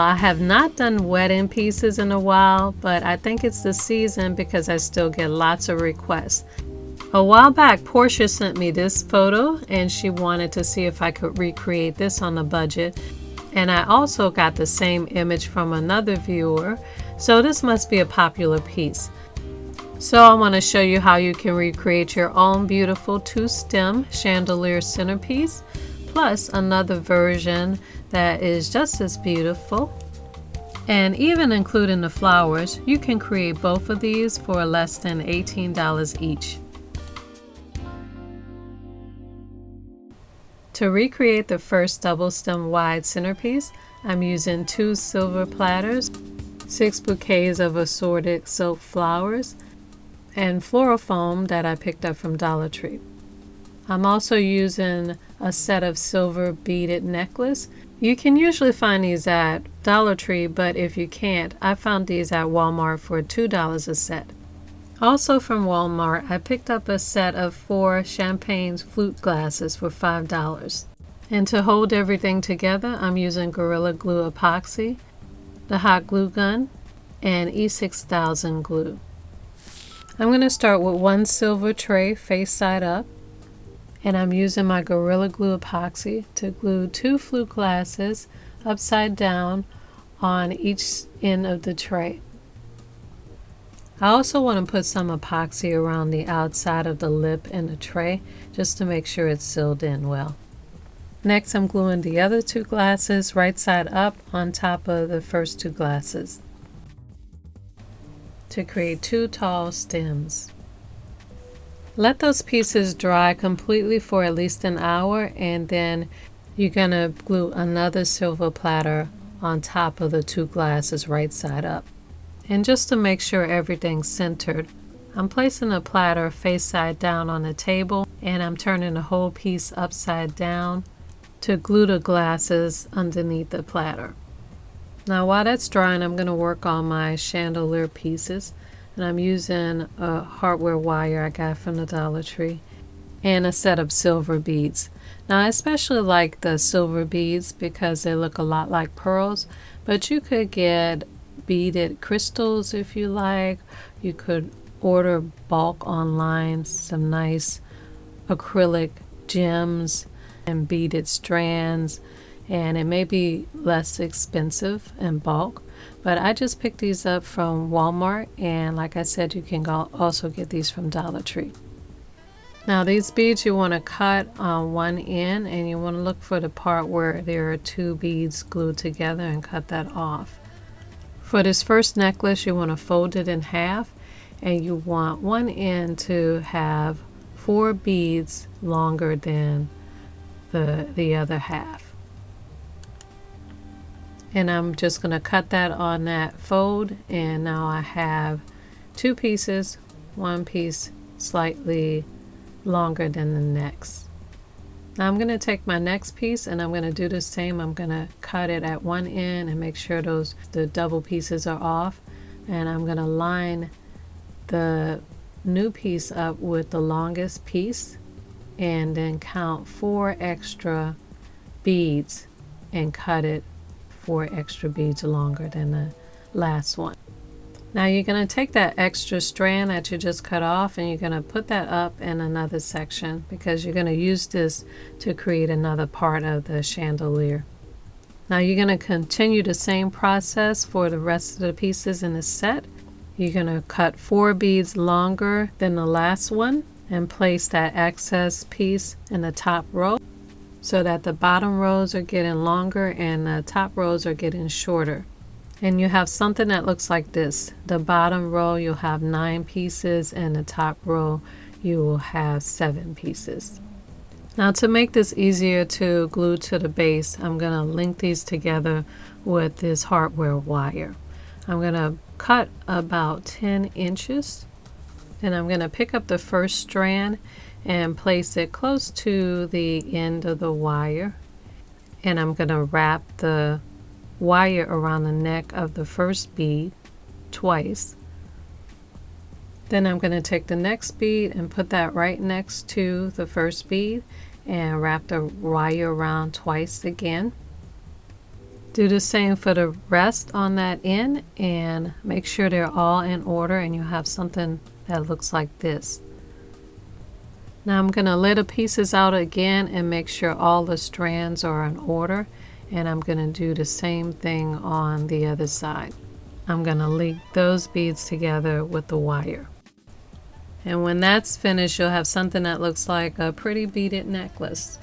I have not done wedding pieces in a while, but I think it's the season because I still get lots of requests. A while back, Portia sent me this photo and she wanted to see if I could recreate this on a budget. And I also got the same image from another viewer, so this must be a popular piece. So I want to show you how you can recreate your own beautiful 2-stem chandelier centerpiece, plus another version that is just as beautiful. And even including the flowers, you can create both of these for less than $18 each. To recreate the first double stem wide centerpiece, I'm using 2 silver platters, 6 bouquets of assorted silk flowers, and floral foam that I picked up from Dollar Tree. I'm also using a set of silver beaded necklace. You can usually find these at Dollar Tree, but if you can't, I found these at Walmart for $2 a set. Also from Walmart, I picked up a set of 4 champagne flute glasses for $5. And to hold everything together, I'm using Gorilla Glue epoxy, the hot glue gun, and E6000 glue. I'm going to start with 1 silver tray face side up, and I'm using my Gorilla Glue epoxy to glue 2 flute glasses upside down on each end of the tray. I also want to put some epoxy around the outside of the lip in the tray just to make sure it's sealed in well. Next, I'm gluing the other 2 glasses right side up on top of the first 2 glasses to create 2 tall stems. Let those pieces dry completely for at least an hour, and then you're going to glue another silver platter on top of the 2 glasses right side up. And just to make sure everything's centered, I'm placing a platter face side down on the table, and I'm turning the whole piece upside down to glue the glasses underneath the platter. Now while that's drying, I'm going to work on my chandelier pieces, and I'm using a hardware wire I got from the Dollar Tree and a set of silver beads. Now I especially like the silver beads because they look a lot like pearls, but you could get beaded crystals if you like. You could order bulk online, some nice acrylic gems and beaded strands, and it may be less expensive in bulk, but I just picked these up from Walmart, and like I said, you can also get these from Dollar Tree. Now these beads you want to cut on one end, and you want to look for the part where there are 2 beads glued together and cut that off. For this first necklace, you want to fold it in half, and you want one end to have 4 beads longer than the other half. And I'm just going to cut that on that fold, and now I have 2 pieces, 1 piece slightly longer than the next. Now I'm going to take my next piece and I'm going to do the same. I'm going to cut it at one end and make sure the double pieces are off, and I'm going to line the new piece up with the longest piece and then count 4 extra beads and cut it 4 extra beads longer than the last one. Now you're going to take that extra strand that you just cut off, and you're going to put that up in another section because you're going to use this to create another part of the chandelier. Now you're going to continue the same process for the rest of the pieces in the set. You're going to cut 4 beads longer than the last one and place that excess piece in the top row so that the bottom rows are getting longer and the top rows are getting shorter. And you have something that looks like this. The bottom row you'll have 9 pieces, and the top row you will have 7 pieces. Now to make this easier to glue to the base, I'm going to link these together with this hardware wire. I'm going to cut about 10 inches, and I'm going to pick up the first strand and place it close to the end of the wire, and I'm going to wrap the wire around the neck of the first bead twice. Then I'm going to take the next bead and put that right next to the first bead and wrap the wire around twice again. Do the same for the rest on that end and make sure they're all in order and you have something that looks like this. Now I'm going to lay the pieces out again and make sure all the strands are in order, and I'm going to do the same thing on the other side. I'm going to link those beads together with the wire. And when that's finished, you'll have something that looks like a pretty beaded necklace.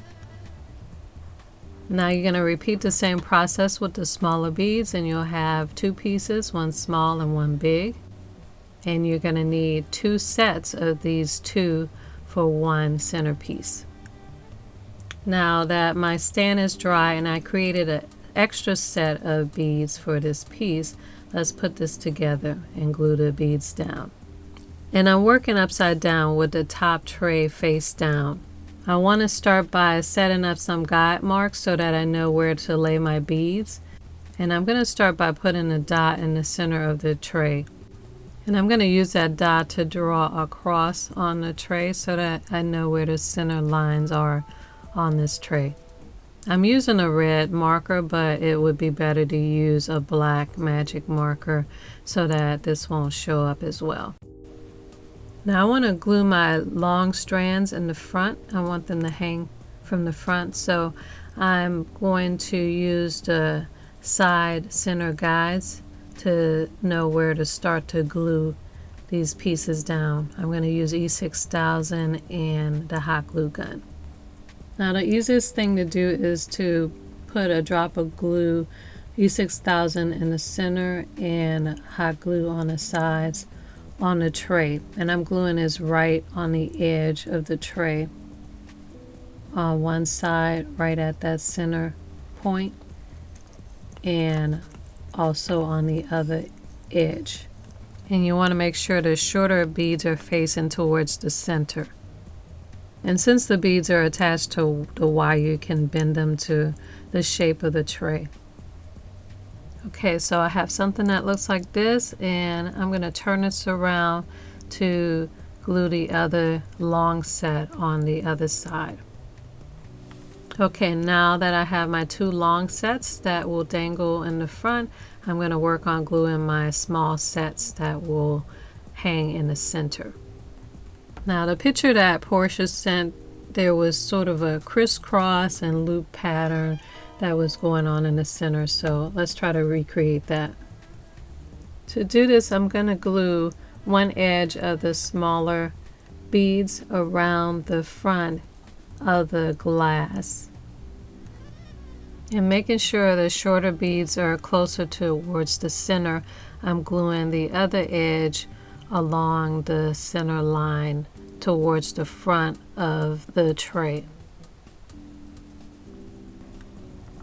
Now you're going to repeat the same process with the smaller beads, and you'll have two pieces, one small and one big. And you're going to need 2 sets of these 2 for one centerpiece. Now that my stand is dry and I created an extra set of beads for this piece, let's put this together and glue the beads down. And I'm working upside down with the top tray face down. I want to start by setting up some guide marks so that I know where to lay my beads. And I'm going to start by putting a dot in the center of the tray. And I'm going to use that dot to draw a cross on the tray so that I know where the center lines are on this tray. I'm using a red marker, but it would be better to use a black magic marker so that this won't show up as well. Now I want to glue my long strands in the front. I want them to hang from the front, so I'm going to use the side center guides to know where to start to glue these pieces down. I'm going to use E6000 and the hot glue gun. Now the easiest thing to do is to put a drop of glue, E6000 in the center and hot glue on the sides on the tray, and I'm gluing this right on the edge of the tray on one side right at that center point and also on the other edge. And you want to make sure the shorter beads are facing towards the center. And since the beads are attached to the wire, you can bend them to the shape of the tray. Okay, so I have something that looks like this, and I'm going to turn this around to glue the other long set on the other side. Okay, now that I have my 2 long sets that will dangle in the front, I'm going to work on gluing my small sets that will hang in the center. Now the picture that Portia sent, there was sort of a crisscross and loop pattern that was going on in the center, so let's try to recreate that. To do this, I'm going to glue one edge of the smaller beads around the front of the glass, and making sure the shorter beads are closer towards the center, I'm gluing the other edge along the center line towards the front of the tray.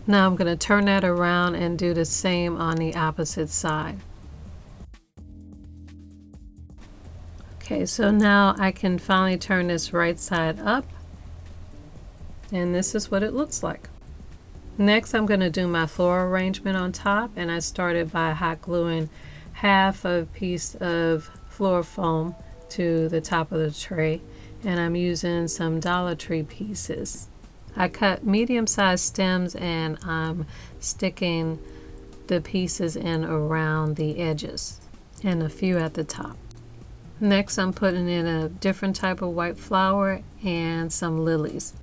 Now I'm going to turn that around and do the same on the opposite side. Okay, so now I can finally turn this right side up, and this is what it looks like. Next, I'm going to do my floral arrangement on top, and I started by hot gluing half a piece of floral foam to the top of the tray, and I'm using some Dollar Tree pieces. I cut medium-sized stems and I'm sticking the pieces in around the edges and a few at the top. Next, I'm putting in a different type of white flower and some lilies.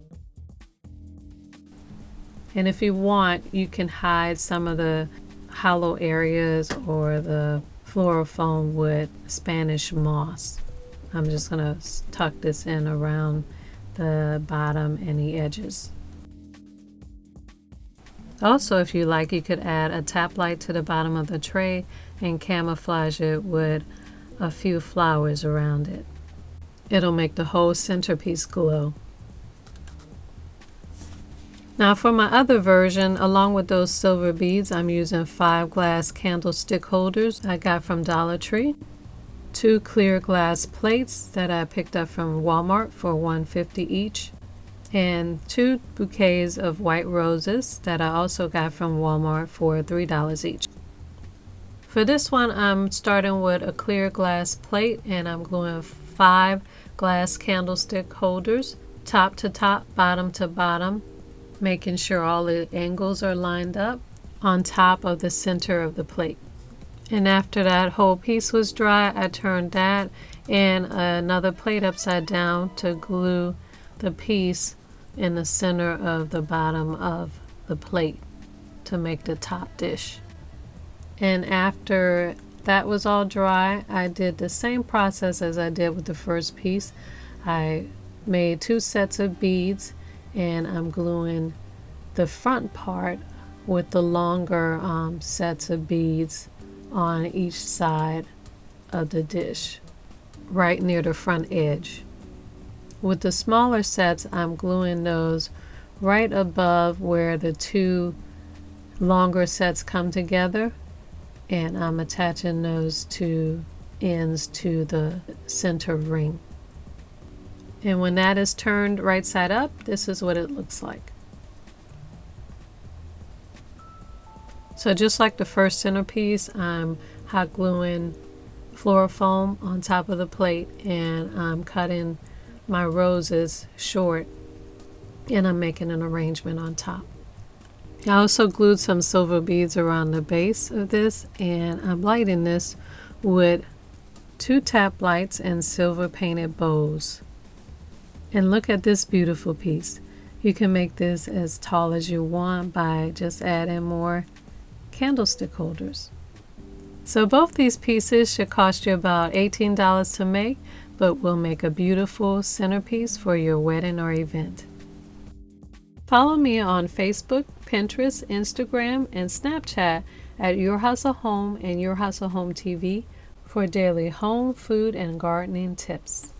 And if you want, you can hide some of the hollow areas or the floral foam with Spanish moss. I'm just going to tuck this in around the bottom and the edges. Also, if you like, you could add a tap light to the bottom of the tray and camouflage it with a few flowers around it. It'll make the whole centerpiece glow. Now for my other version, along with those silver beads, I'm using 5 glass candlestick holders I got from Dollar Tree, 2 clear glass plates that I picked up from Walmart for $1.50 each, and 2 bouquets of white roses that I also got from Walmart for $3 each. For this one, I'm starting with a clear glass plate, and I'm gluing 5 glass candlestick holders, top to top, bottom to bottom, making sure all the angles are lined up. on top of the center of the plate. And after that whole piece was dry, I turned that and another plate upside down to glue the piece in the center of the bottom of the plate to make the top dish. And after that was all dry, I did the same process as I did with the first piece. I made 2 sets of beads, and I'm gluing the front part with the longer sets of beads on each side of the dish, right near the front edge. With the smaller sets, I'm gluing those right above where the 2 longer sets come together, and I'm attaching those 2 ends to the center ring. And when that is turned right side up, this is what it looks like. So just like the first centerpiece, I'm hot gluing Fluorofoam on top of the plate, and I'm cutting my roses short, and I'm making an arrangement on top. I also glued some silver beads around the base of this, and I'm lighting this with 2 tap lights and silver painted bows. And look at this beautiful piece. You can make this as tall as you want by just adding more candlestick holders. So both these pieces should cost you about $18 to make, but will make a beautiful centerpiece for your wedding or event. Follow me on Facebook, Pinterest, Instagram, and Snapchat at Your Hustle Home and Your Hustle Home TV for daily home, food, and gardening tips.